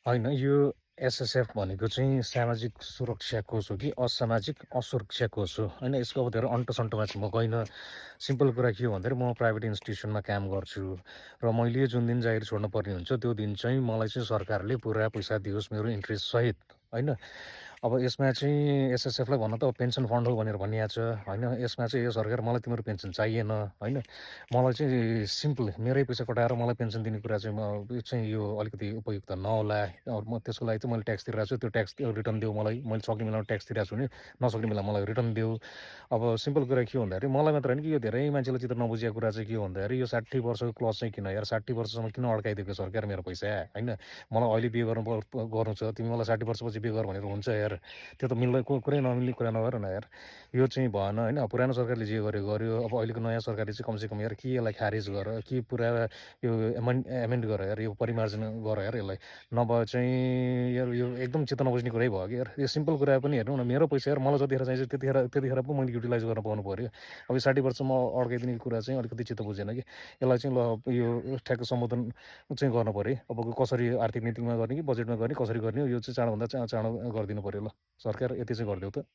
होइन, यो एसएसएफ भनेको चाहिँ सामाजिक सुरक्षा कोष हो कि असामाजिक असुरक्षा कोष हो होइन। यसको अब धेरै अन्टो-सन्टोमा चाहिँ म गइनँ। सिम्पल कुरा के हो भन्दाखेरि म प्राइभेट इन्स्टिट्युसनमा काम गर्छु र मैले जुन दिन जागिर छोड्नुपर्ने हुन्छ त्यो दिन चाहिँ मलाई चाहिँ सरकारले पुरा पैसा दियोस् मेरो इन्ट्रेस्टसहित होइन। अब यसमा चाहिँ एसएसएफलाई भन्न त अब पेन्सन फन्ड हो भनेर भनिएको छ होइन। यसमा चाहिँ यो सरकार मलाई तिम्रो पेन्सन चाहिएन होइन। मलाई चाहिँ सिम्पल मेरै पैसा कटाएर मलाई पेन्सन दिने कुरा चाहिँ यो चाहिँ यो अलिकति उपयुक्त नहोला। म त्यसको लागि चाहिँ मैले ट्याक्स तिरिरहेको छु, त्यो ट्याक्स रिटर्न देऊ मलाई। मैले सक्ने बेलामा ट्याक्स तिरेको छु भने नसक्ने बेला मलाई रिटर्न देऊ। अब सिम्पल कुरा के हो भन्दाखेरि मलाई मात्र होइन कि यो धेरै मान्छेले चित्त नबुझेको कुरा चाहिँ के हो भन्दाखेरि यो 60 वर्षको क्लज चाहिँ किन यार 60 वर्षसम्म किन अड्काइदिएको सरकार मेरो पैसा होइन। मलाई अहिले बिहे गर्नु छ, तिमी मलाई 60 वर्षपछि बिहे गर भनेर हुन्छ यार। त्यो त मिल्दै कुरै नमिल्ने कुरा नगर न यार। यो चाहिँ भएन होइन। पुरानो सरकारले जे गर्यो गर्यो। अब अहिलेको नयाँ सरकारले चाहिँ कमसेकम यार कि यसलाई खारिज गर कि पुरा यो एमेन्ड गर यार, यो परिमार्जन गर यार यसलाई। नभए चाहिँ यार यो एकदम चित्त नबुझ्ने कुरै भयो कि यार। यो सिम्पल कुरा पनि हेर्नु न, मेरो पैसा यार मलाई जतिखेर चाहिन्छ त्यतिखेर पो मैले युटिलाइज गर्न पाउनु पऱ्यो। अब यो 60 वर्षसम्म अड्काइदिने कुरा चाहिँ अलिकति चित्त बुझेन कि। यसलाई चाहिँ ल यो ठ्याक्क सम्बोधन चाहिँ गर्नु पऱ्यो। अब कसरी आर्थिक नीतिमा गर्ने कि बजेटमा गर्ने कसरी गर्ने हो यो चाहिँ चाँडोभन्दा चाँडो गरिदिनु पऱ्यो ल। सरकार यति चाहिँ गरिदेऊ त।